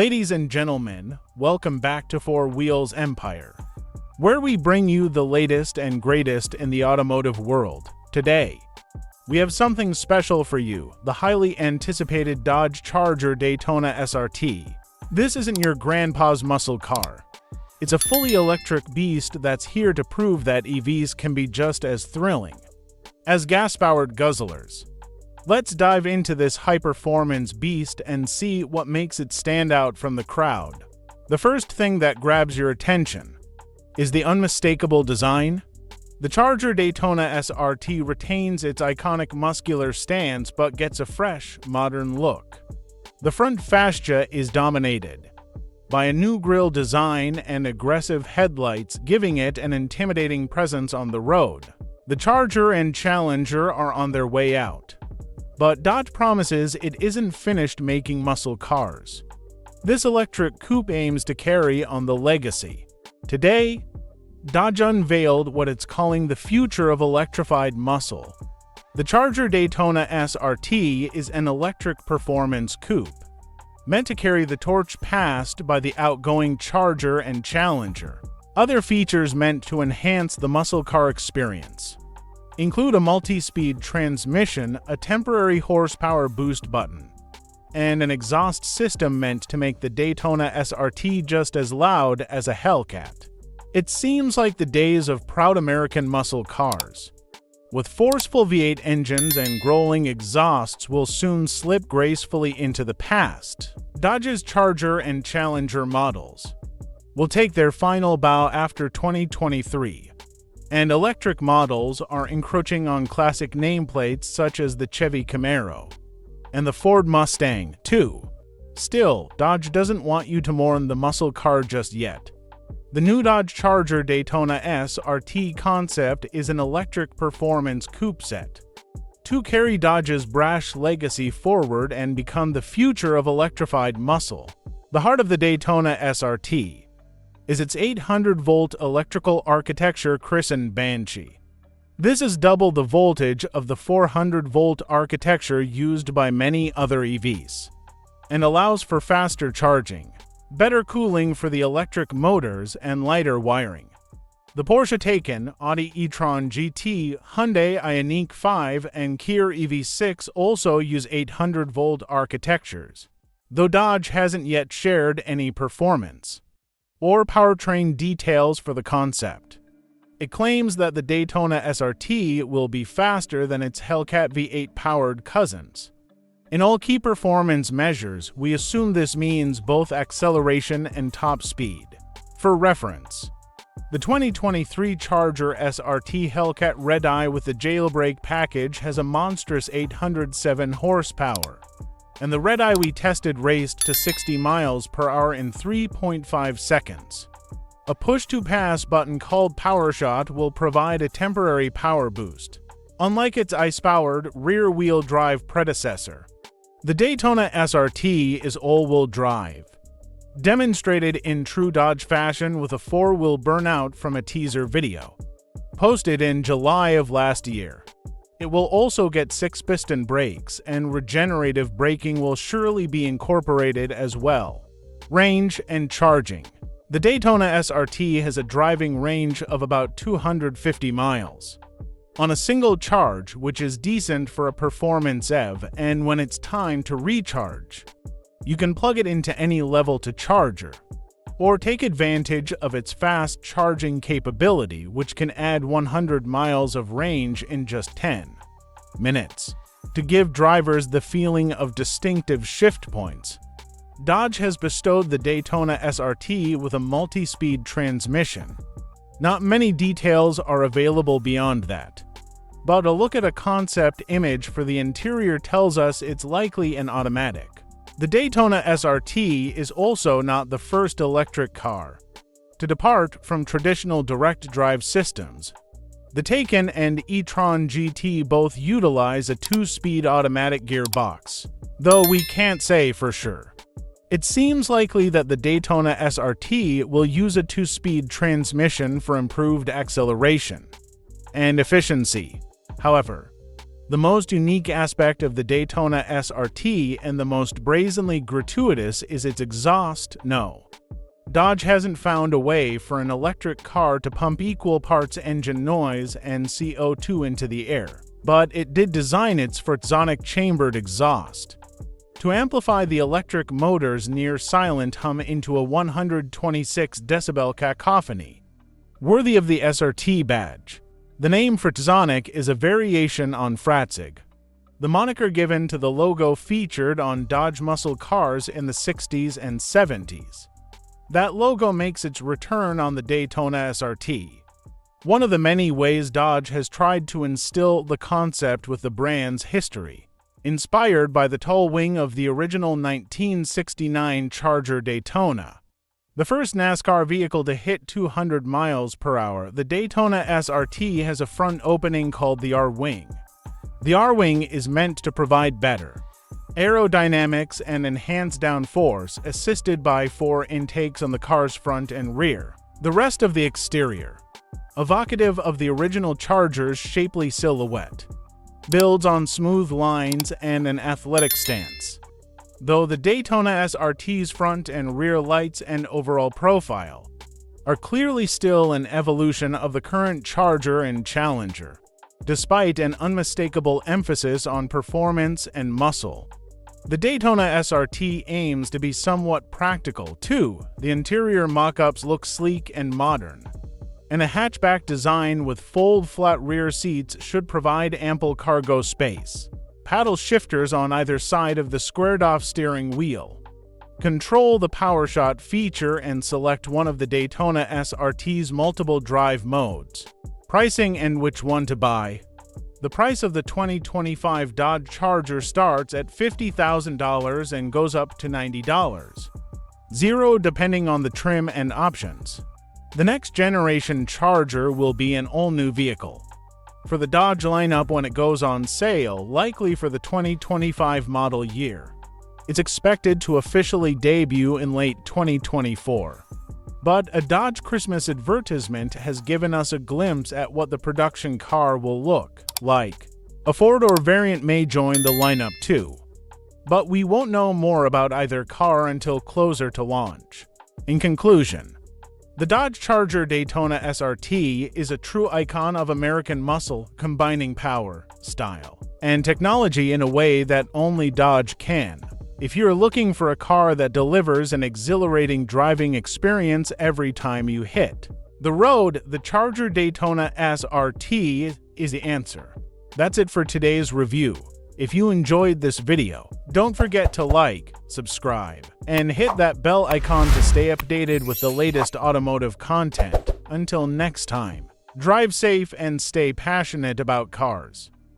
Ladies and gentlemen, welcome back to Four Wheels Empire, where we bring you the latest and greatest in the automotive world. Today, we have something special for you, the highly anticipated Dodge Charger Daytona SRT. This isn't your grandpa's muscle car. It's a fully electric beast that's here to prove that EVs can be just as thrilling as gas-powered guzzlers. Let's dive into this high-performance beast and see what makes it stand out from the crowd. The first thing that grabs your attention is the unmistakable design. The Charger Daytona SRT retains its iconic muscular stance but gets a fresh, modern look. The front fascia is dominated by a new grille design and aggressive headlights, giving it an intimidating presence on the road. The Charger and Challenger are on their way out, but Dodge promises it isn't finished making muscle cars. This electric coupe aims to carry on the legacy. Today, Dodge unveiled what it's calling the future of electrified muscle. The Charger Daytona SRT is an electric performance coupe, meant to carry the torch passed by the outgoing Charger and Challenger. Other features meant to enhance the muscle car experience include a multi-speed transmission, a temporary horsepower boost button, and an exhaust system meant to make the Daytona SRT just as loud as a Hellcat. It seems like the days of proud American muscle cars, with forceful V8 engines and growling exhausts, will soon slip gracefully into the past. Dodge's Charger and Challenger models will take their final bow after 2023, and electric models are encroaching on classic nameplates such as the Chevy Camaro and the Ford Mustang, too. Still, Dodge doesn't want you to mourn the muscle car just yet. The new Dodge Charger Daytona SRT concept is an electric performance coupe set to carry Dodge's brash legacy forward and become the future of electrified muscle. The heart of the Daytona SRT is its 800-volt electrical architecture christened Banshee. This is double the voltage of the 400-volt architecture used by many other EVs, and allows for faster charging, better cooling for the electric motors, and lighter wiring. The Porsche Taycan, Audi e-tron GT, Hyundai Ioniq 5, and Kia EV6 also use 800-volt architectures, though Dodge hasn't yet shared any performance or powertrain details for the concept. It claims that the Daytona SRT will be faster than its Hellcat V8-powered cousins. In all key performance measures, we assume this means both acceleration and top speed. For reference, the 2023 Charger SRT Hellcat Red Eye with the jailbreak package has a monstrous 807 horsepower, and the Red Eye we tested raced to 60 miles per hour in 3.5 seconds. A push-to-pass button called PowerShot will provide a temporary power boost, unlike its ice-powered rear-wheel drive predecessor. The Daytona SRT is all-wheel drive, demonstrated in true Dodge fashion with a four-wheel burnout from a teaser video posted in July of last year. It will also get 6-piston brakes, and regenerative braking will surely be incorporated as well. Range and charging. The Daytona SRT has a driving range of about 250 miles on a single charge, which is decent for a performance EV, and when it's time to recharge, you can plug it into any level to charger, or take advantage of its fast charging capability, which can add 100 miles of range in just 10 minutes. To give drivers the feeling of distinctive shift points, Dodge has bestowed the Daytona SRT with a multi-speed transmission. Not many details are available beyond that, but a look at a concept image for the interior tells us it's likely an automatic. The Daytona SRT is also not the first electric car to depart from traditional direct drive systems. The Taycan and e-tron GT both utilize a 2-speed automatic gearbox, though we can't say for sure. It seems likely that the Daytona SRT will use a 2-speed transmission for improved acceleration and efficiency. However, The most unique aspect of the Daytona SRT and the most brazenly gratuitous is its exhaust. No. Dodge hasn't found a way for an electric car to pump equal parts engine noise and CO2 into the air, but it did design its for sonic chambered exhaust to amplify the electric motor's near-silent hum into a 126 decibel cacophony, worthy of the SRT badge. The name Fratzonic is a variation on Fratzig, the moniker given to the logo featured on Dodge muscle cars in the 60s and 70s. That logo makes its return on the Daytona SRT. One of the many ways Dodge has tried to instill the concept with the brand's history, inspired by the tall wing of the original 1969 Charger Daytona. The first NASCAR vehicle to hit 200 miles per hour, the Daytona SRT has a front opening called the R-Wing. The R-Wing is meant to provide better aerodynamics and enhanced downforce, assisted by 4 intakes on the car's front and rear. The rest of the exterior, evocative of the original Charger's shapely silhouette, builds on smooth lines and an athletic stance. Though the Daytona SRT's front and rear lights and overall profile are clearly still an evolution of the current Charger and Challenger, despite an unmistakable emphasis on performance and muscle. The Daytona SRT aims to be somewhat practical, too. The interior mock-ups look sleek and modern, and a hatchback design with fold-flat rear seats should provide ample cargo space. Paddle shifters on either side of the squared-off steering wheel control the PowerShot feature and select one of the Daytona SRT's multiple drive modes. Pricing and which one to buy. The price of the 2025 Dodge Charger starts at $50,000 and goes up to $90,000, depending on the trim and options. The next generation Charger will be an all-new vehicle for the Dodge lineup when it goes on sale, likely for the 2025 model year. It's expected to officially debut in late 2024. But a Dodge Christmas advertisement has given us a glimpse at what the production car will look like. A 4-door variant may join the lineup too, but we won't know more about either car until closer to launch. In conclusion, the Dodge Charger Daytona SRT is a true icon of American muscle, combining power, style, and technology in a way that only Dodge can. If you're looking for a car that delivers an exhilarating driving experience every time you hit the road, the Charger Daytona SRT is the answer. That's it for today's review. If you enjoyed this video, don't forget to like, subscribe, and hit that bell icon to stay updated with the latest automotive content. Until next time, drive safe and stay passionate about cars.